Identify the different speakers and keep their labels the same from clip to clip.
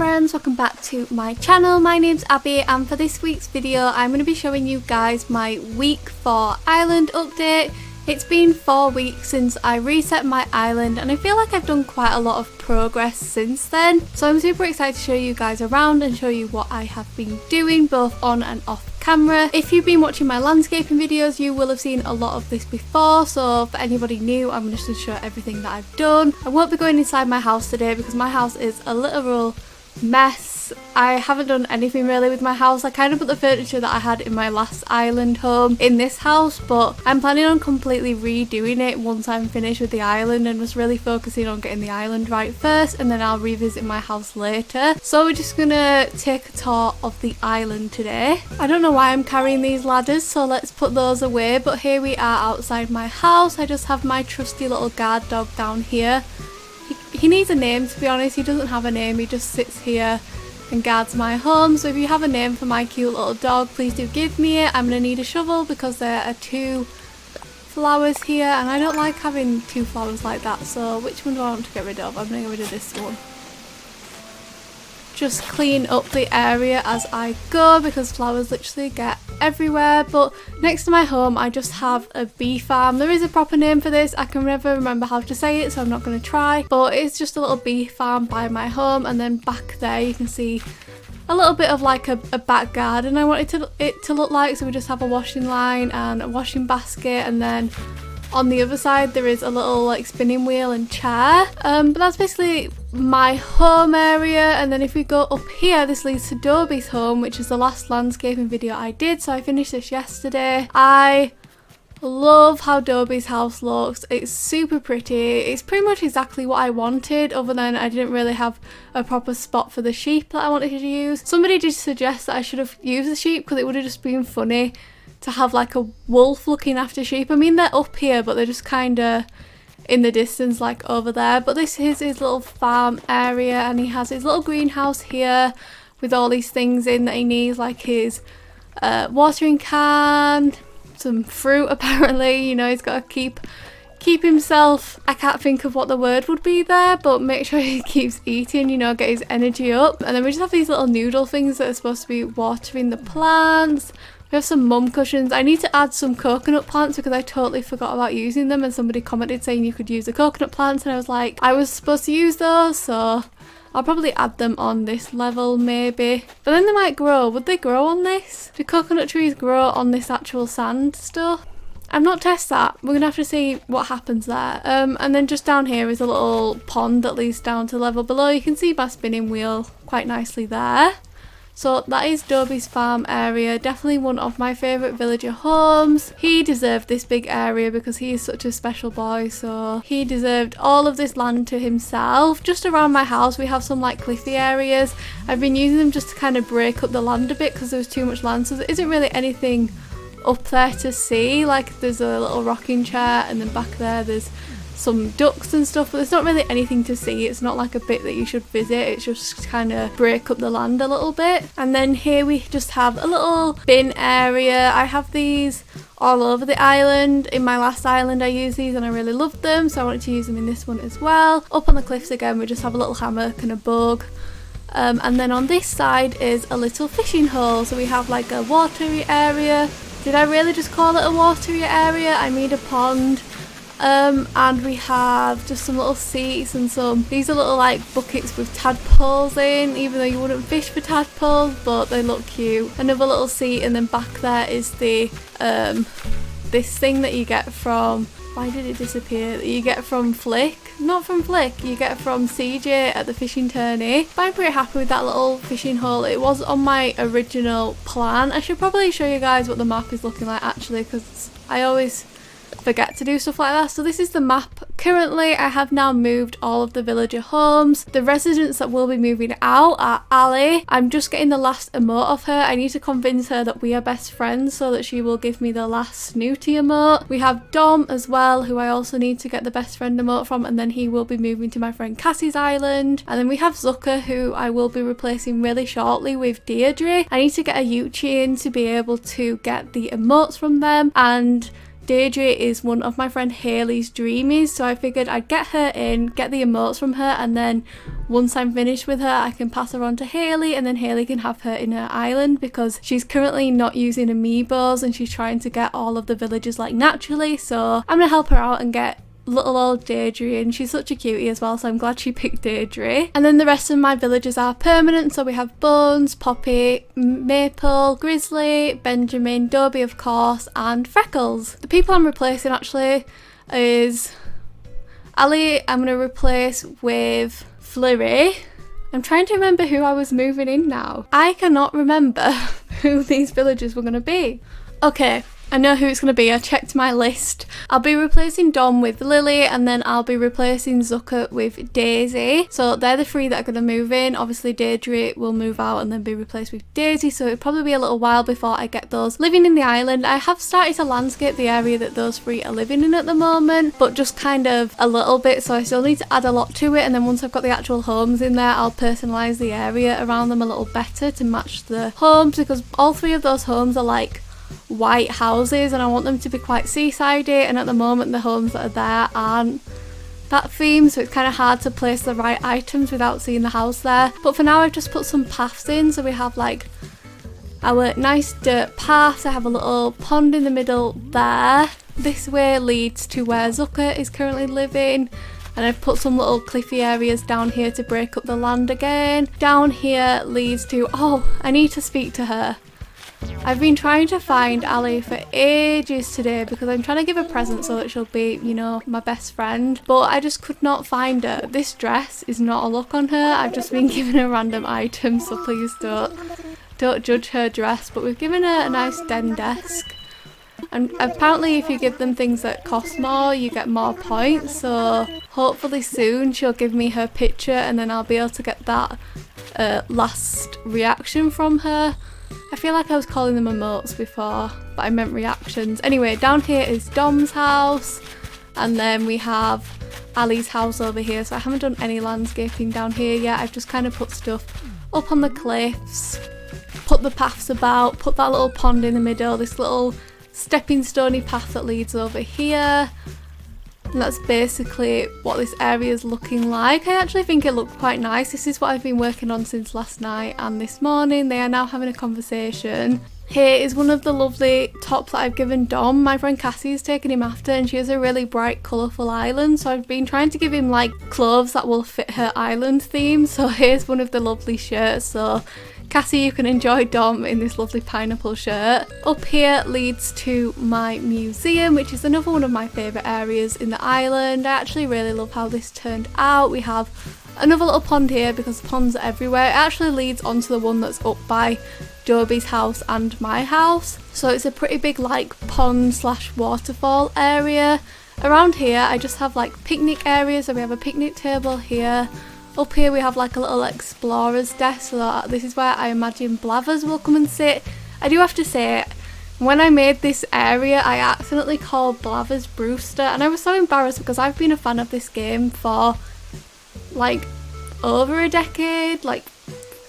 Speaker 1: friends, welcome back to my channel. My name's Abby and for this week's video I'm going to be showing you guys my week 4 island update. It's been 4 weeks since I reset my island and I feel like I've done quite a lot of progress since then. So I'm super excited to show you guys around and show you what I have been doing both on and off camera. If you've been watching my landscaping videos you will have seen a lot of this before, so for anybody new I'm just going to show everything that I've done. I won't be going inside my house today because my house is a literal mess. I haven't done anything really with my house. I kind of put the furniture that I had in my last island home in this house, but I'm planning on completely redoing it once I'm finished with the island and just really focusing on getting the island right first, and then I'll revisit my house later. So we're just gonna take a tour of the island today. I don't know why I'm carrying these ladders, so let's put those away, but here we are outside my house. I just have my trusty little guard dog down here. He needs a name, to be honest. He doesn't have a name, he just sits here and guards my home. So if you have a name for my cute little dog, please do give me it. I'm going to need a shovel because there are 2 flowers here and I don't like having 2 flowers like that. So which one do I want to get rid of? I'm going to get rid of this one. Just clean up the area as I go because flowers literally get everywhere. But next to my home I just have a bee farm. There is a proper name for this, I can never remember how to say it so I'm not going to try, but it's just a little bee farm by my home. And then back there you can see a little bit of like a back garden I wanted it to look like, so we just have a washing line and a washing basket, and then on the other side there is a little like spinning wheel and chair. But that's basically my home area. And then if we go up here, this leads to Dobie's home, which is the last landscaping video I did, so I finished this yesterday. I love how Dobie's house looks. It's super pretty. It's pretty much exactly what I wanted, other than I didn't really have a proper spot for the sheep that I wanted to use. Somebody did suggest that I should have used the sheep because it would have just been funny to have like a wolf looking after sheep. I mean, they're up here but they're just kind of in the distance like over there. But this is his little farm area and he has his little greenhouse here with all these things in that he needs, like his watering can, some fruit apparently. You know, he's got to keep himself, I can't think of what the word would be there, but make sure he keeps eating, you know, get his energy up. And then we just have these little noodle things that are supposed to be watering the plants. We have some mum cushions. I need to add some coconut plants because I totally forgot about using them, and somebody commented saying you could use the coconut plants and I was like, I was supposed to use those, so I'll probably add them on this level maybe. But then they might grow. Would they grow on this? Do coconut trees grow on this actual sand stuff? I've not tested that. We're gonna have to see what happens there. And then just down here is a little pond that leads down to the level below. You can see my spinning wheel quite nicely there. So that is Dobie's farm area, definitely one of my favourite villager homes. He deserved this big area because he is such a special boy, so he deserved all of this land to himself. Just around my house we have some like cliffy areas. I've been using them just to kind of break up the land a bit because there was too much land, so there isn't really anything up there to see. Like there's a little rocking chair and then back there there's some ducks and stuff, but there's not really anything to see. It's not like a bit that you should visit, it's just kind of break up the land a little bit. And then here we just have a little bin area. I have these all over the island. In my last island I used these and I really loved them, so I wanted to use them in this one as well. Up on the cliffs again we just have a little hammock and a bug. And then on this side is a little fishing hole, so we have like a watery area. Did I really just call it a watery area? I mean a pond. And we have just some little seats and these are little like buckets with tadpoles in, even though you wouldn't fish for tadpoles, but they look cute. Another little seat, and then back there is the this thing that you get from, why did it disappear, that you get from Flick, not from Flick, you get from CJ at the fishing tourney. But I'm pretty happy with that little fishing hole. It was on my original plan. I should probably show you guys what the map is looking like actually, because I always forget to do stuff like that. So this is the map. Currently I have now moved all of the villager homes. The residents that will be moving out are Ali. I'm just getting the last emote of her. I need to convince her that we are best friends so that she will give me the last snooty emote. We have Dom as well, who I also need to get the best friend emote from, and then he will be moving to my friend Cassie's island. And then we have Zucker, who I will be replacing really shortly with Deirdre. I need to get a Yuchi in to be able to get the emotes from them, and Deirdre is one of my friend Hayley's dreamies, so I figured I'd get her in, get the emotes from her, and then once I'm finished with her I can pass her on to Hayley, and then Hayley can have her in her island because she's currently not using amiibos and she's trying to get all of the villagers like naturally. So I'm gonna help her out and get little old Deirdre, and she's such a cutie as well, so I'm glad she picked Deirdre. And then the rest of my villagers are permanent, so we have Bones, Poppy, Maple, Grizzly, Benjamin, Dobby of course, and Freckles. The people I'm replacing actually is Ali. I'm going to replace with Flurry. I'm trying to remember who I was moving in now. I cannot remember who these villagers were going to be. Okay, I know who it's going to be. I checked my list. I'll be replacing Dom with Lily, and then I'll be replacing Zucker with Daisy. So they're the three that are going to move in. Obviously Deirdre will move out and then be replaced with Daisy, so it'll probably be a little while before I get those living in the island. I have started to landscape the area that those three are living in at the moment, but just kind of a little bit, so I still need to add a lot to it, and then once I've got the actual homes in there I'll personalise the area around them a little better to match the homes, because all three of those homes are like white houses and I want them to be quite seasidey, and at the moment the homes that are there aren't that theme, so it's kind of hard to place the right items without seeing the house there. But for now I've just put some paths in, so we have like our nice dirt paths. I have a little pond in the middle there. This way leads to where Zucker is currently living, and I've put some little cliffy areas down here to break up the land again. Down here leads to, oh, I need to speak to her. I've been trying to find Ali for ages today because I'm trying to give a present so that she'll be, you know, my best friend, but I just could not find her. This dress is not a look on her. I've just been giving her random items, so please don't judge her dress, but we've given her a nice den desk, and apparently if you give them things that cost more you get more points, so hopefully soon she'll give me her picture and then I'll be able to get that last reaction from her. I feel like I was calling them emotes before, but I meant reactions. Anyway, down here is Dom's house, and then we have Ali's house over here, so I haven't done any landscaping down here yet. I've just kind of put stuff up on the cliffs, put the paths about, put that little pond in the middle, this little stepping stony path that leads over here. And that's basically what this area is looking like. I actually think it looks quite nice. This is what I've been working on since last night and this morning. They are now having a conversation. Here is one of the lovely tops that I've given Dom. My friend Cassie is taking him after, and she has a really bright colourful island, so I've been trying to give him like clothes that will fit her island theme. So here's one of the lovely shirts, so Cassie, you can enjoy Dom in this lovely pineapple shirt. Up here leads to my museum, which is another one of my favourite areas in the island. I actually really love how this turned out. We have another little pond here because ponds are everywhere. It actually leads onto the one that's up by Dobby's house and my house, so it's a pretty big like pond slash waterfall area. Around here I just have like picnic areas, so we have a picnic table here. Up here we have like a little explorer's desk, so this is where I imagine Blathers will come and sit. I do have to say, when I made this area I accidentally called Blathers Brewster, and I was so embarrassed because I've been a fan of this game for like over a decade, like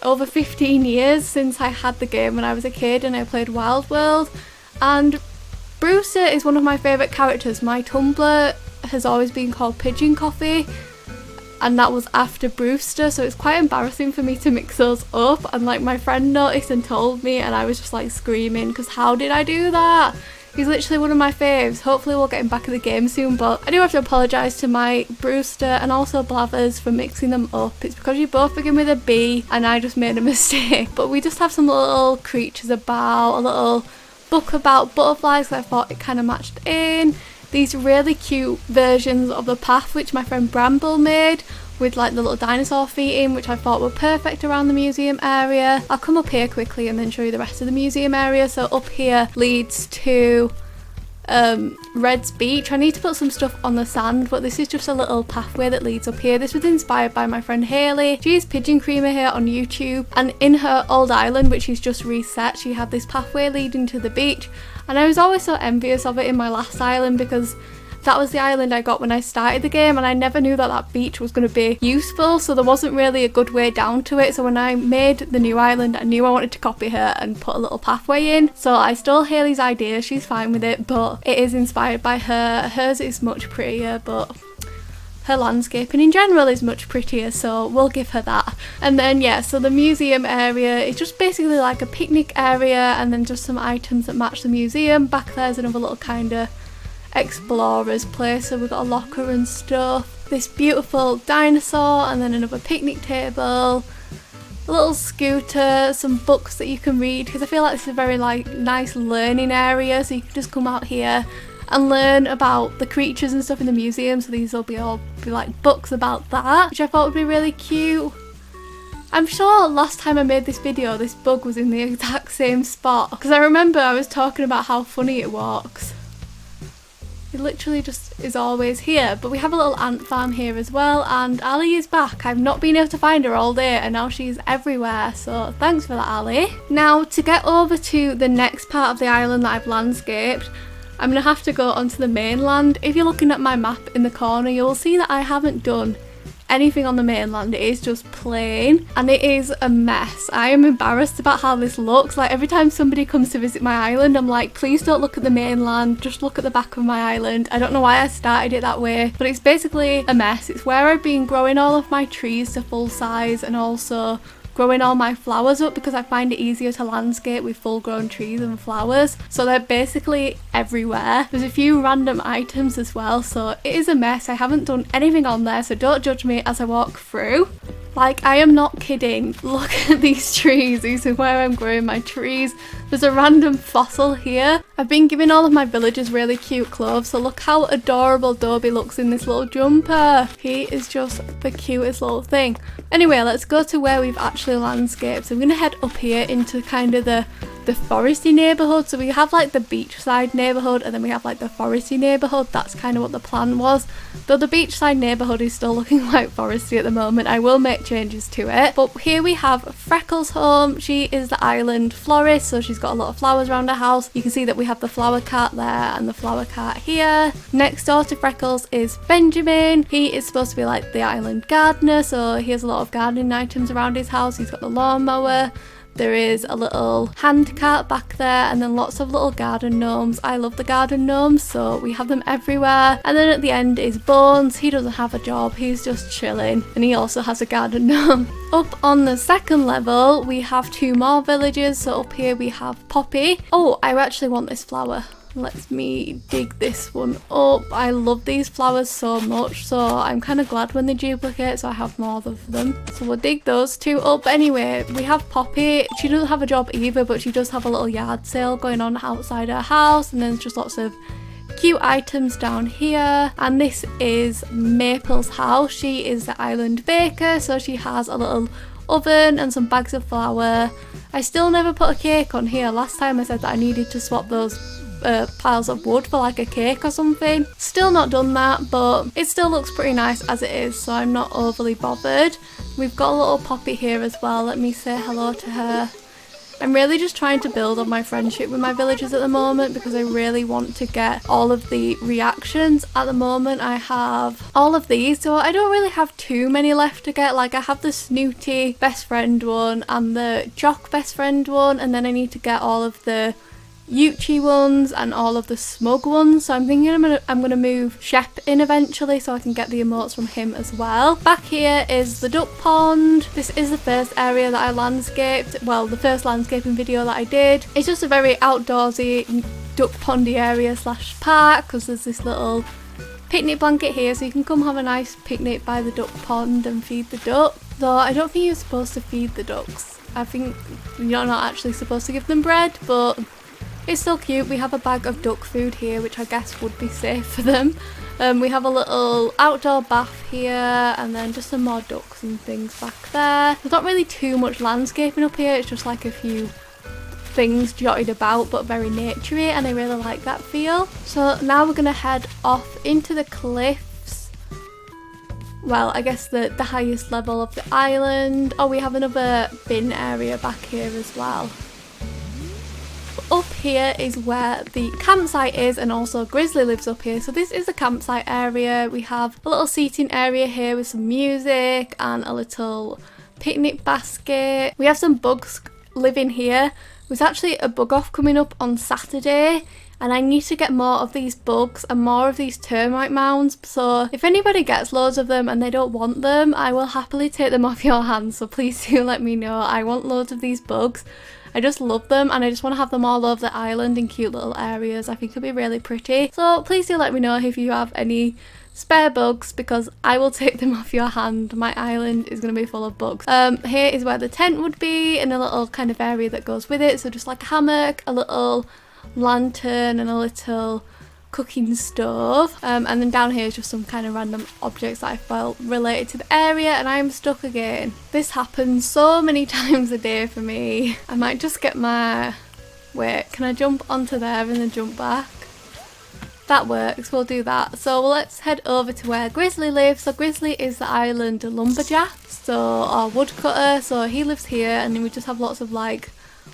Speaker 1: over 15 years since I had the game when I was a kid and I played Wild World, and Brewster is one of my favourite characters. My Tumblr has always been called Pigeon Coffee, and that was after Brewster, so it's quite embarrassing for me to mix those up, and like my friend noticed and told me, and I was just like screaming because how did I do that? He's literally one of my faves. Hopefully we'll get him back in the game soon, but I do have to apologise to my Brewster and also Blathers for mixing them up. It's because you both begin with a B and I just made a mistake. But we just have some little creatures about, a little book about butterflies that I thought it kind of matched in. These really cute versions of the path which my friend Bramble made with like the little dinosaur feet in, which I thought were perfect around the museum area. I'll come up here quickly and then show you the rest of the museum area. So up here leads to Red's Beach. I need to put some stuff on the sand, but this is just a little pathway that leads up here. This was inspired by my friend Hayley. She is Pigeon Creamer here on YouTube, and in her old island, which she's just reset, she had this pathway leading to the beach, and I was always so envious of it in my last island because that was the island I got when I started the game, and I never knew that that beach was going to be useful, so there wasn't really a good way down to it. So when I made the new island, I knew I wanted to copy her and put a little pathway in. So I stole Hayley's idea, she's fine with it, but it is inspired by her. Hers is much prettier, but her landscaping in general is much prettier, so we'll give her that. And then yeah, so the museum area is just basically like a picnic area, and then just some items that match the museum. Back there's another little kind of explorer's place, so we've got a locker and stuff, this beautiful dinosaur, and then another picnic table, a little scooter, some books that you can read, because I feel like this is a very like nice learning area, so you can just come out here and learn about the creatures and stuff in the museum. So these will be all like books about that, which I thought would be really cute. I'm sure last time I made this video this bug was in the exact same spot, because I remember I was talking about how funny it walks. It literally just is always here. But we have a little ant farm here as well, and Ali is back. I've not been able to find her all day, and now she's everywhere, so thanks for that, Ali. Now to get over to the next part of the island that I've landscaped, I'm going to have to go onto the mainland. If you're looking at my map in the corner, you'll see that I haven't done anything on the mainland. It is just plain, and it is a mess. I am embarrassed about how this looks. Like every time somebody comes to visit my island, I'm like, please don't look at the mainland, just look at the back of my island. I don't know why I started it that way, but it's basically a mess. It's where I've been growing all of my trees to full size, and also growing all my flowers up, because I find it easier to landscape with full grown trees and flowers. So they're basically everywhere. There's a few random items as well, so it is a mess. I haven't done anything on there, so don't judge me as I walk through. Like, I am not kidding. Look at these trees. This is where I'm growing my trees. There's a random fossil here. I've been giving all of my villagers really cute clothes, so look how adorable Dobie looks in this little jumper. He is just the cutest little thing. Anyway, let's go to where we've actually landscaped. So I'm going to head up here into kind of the foresty neighbourhood. So we have like the beachside neighbourhood, and then we have like the foresty neighbourhood. That's kind of what the plan was, though the beachside neighbourhood is still looking like foresty at the moment. I will make changes to it. But here we have Freckles' home. She is the island florist, so she's got a lot of flowers around her house. You can see that we have the flower cart there and the flower cart here. Next door to Freckles is Benjamin. He is supposed to be like the island gardener, so he has a lot of gardening items around his house. He's got the lawnmower. There is a little hand cart back there, and then lots of little garden gnomes. I love the garden gnomes, so we have them everywhere. And then at the end is Bones. He doesn't have a job, he's just chilling, and he also has a garden gnome. Up on the second level we have two more villagers. So up here we have Poppy. Oh, I actually want this flower. Let me dig this one up. I love these flowers so much, so I'm kind of glad when they duplicate, so I have more of them. So we'll dig those two up. Anyway, we have Poppy. She doesn't have a job either, but she does have a little yard sale going on outside her house, and then there's just lots of cute items down here. And this is Maple's house. She is the island baker, so she has a little oven and some bags of flour. I still never put a cake on here. Last time I said that I needed to swap those piles of wood for like a cake or something. Still not done that, but it still looks pretty nice as it is, so I'm not overly bothered. We've got a little Poppy here as well. Let me say hello to her. I'm really just trying to build on my friendship with my villagers at the moment, because I really want to get all of the reactions. At the moment I have all of these, so I don't really have too many left to get. Like I have the Snooty best friend one and the Jock best friend one, and then I need to get all of the Yuchi ones and all of the Smug ones. So I'm thinking I'm gonna move Shep in eventually, so I can get the emotes from him as well. Back here is the duck pond. This is the first area that I landscaped, well, the first landscaping video that I did. It's just a very outdoorsy duck pondy area slash park, because there's this little picnic blanket here, so you can come have a nice picnic by the duck pond and feed the duck. Though I don't think you're supposed to feed the ducks. I think you're not actually supposed to give them bread, but it's still cute. We have a bag of duck food here, which I guess would be safe for them. We have a little outdoor bath here, and then just some more ducks and things back there. There's not really too much landscaping up here. It's just like a few things jotted about, but very naturey, and I really like that feel. So now we're gonna head off into the cliffs. Well, I guess the highest level of the island. Oh, we have another bin area back here as well. Up here is where the campsite is, and also Grizzly lives up here. So this is the campsite area. We have a little seating area here with some music and a little picnic basket. We have some bugs living here. There's actually a bug off coming up on Saturday, and I need to get more of these bugs and more of these termite mounds. So if anybody gets loads of them and they don't want them, I will happily take them off your hands. So please do let me know. I want loads of these bugs. I just love them, and I just want to have them all over the island in cute little areas. I think it'll be really pretty. So please do let me know if you have any spare bugs, because I will take them off your hand. My island is going to be full of bugs. Here is where the tent would be, and a little kind of area that goes with it. So just like a hammock, a little lantern, and a little cooking stove. And then down here is just some kind of random objects that I felt related to the area, and I am stuck again. This happens so many times a day for me. I might just get my... Wait, can I jump onto there and then jump back? That works, we'll do that. So let's head over to where Grizzly lives. So Grizzly is the island lumberjack, or woodcutter. So he lives here, and then we just have lots of like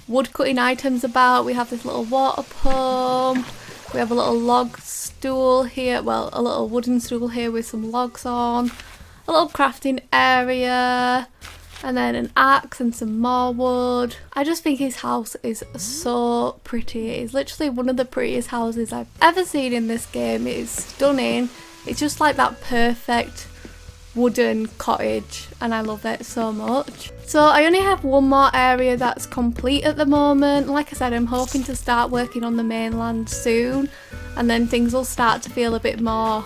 Speaker 1: wood cutting items about. We have this little water pump. We have a little log stool here, well, a little wooden stool here with some logs on, a little crafting area, and then an axe and some more wood. I just think his house is so pretty. It's literally one of the prettiest houses I've ever seen in this game. It is stunning. It's just like that perfect wooden cottage, and I love it so much. So I only have one more area that's complete at the moment. Like I said, I'm hoping to start working on the mainland soon, and then things will start to feel a bit more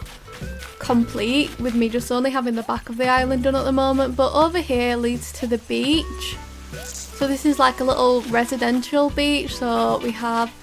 Speaker 1: complete with me just only having the back of the island done at the moment. But over here leads to the beach. So this is like a little residential beach. So we have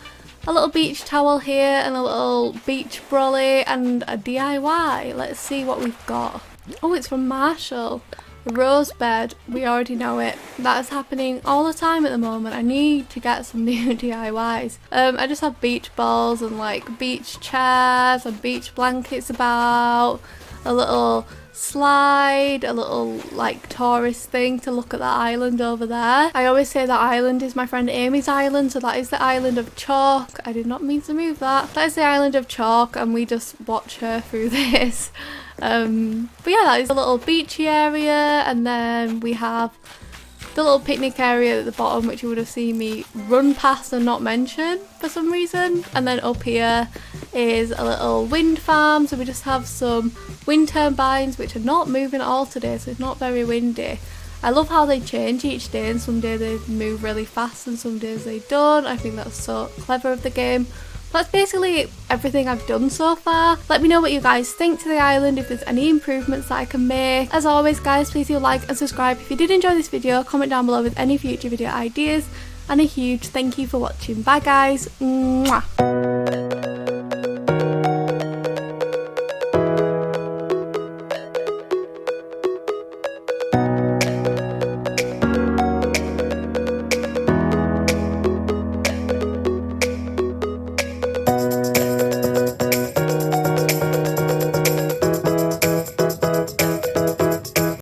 Speaker 1: a little beach towel here and a little beach brolly and a DIY. Let's see what we've got. Oh, it's from Marshall. Rose bed, we already know it. That is happening all the time at the moment. I need to get some new DIYs. I just have beach balls and like beach chairs and beach blankets about, a little slide, a little like tourist thing to look at the island over there. I always say that island is my friend Amy's island, so that is the island of chalk. I did not mean to move that. That is the island of chalk, and we just watch her through this. But yeah, that is a little beachy area, and then we have the little picnic area at the bottom, which you would have seen me run past and not mention for some reason. And then up here is a little wind farm, so we just have some wind turbines which are not moving at all today, so it's not very windy. I love how they change each day, and some days they move really fast and some days they don't. I think that's so clever of the game. That's basically everything I've done so far. Let me know what you guys think to the island, if there's any improvements that I can make. As always guys, please do like and subscribe if you did enjoy this video. Comment down below with any future video ideas, and a huge thank you for watching. Bye guys. Mwah.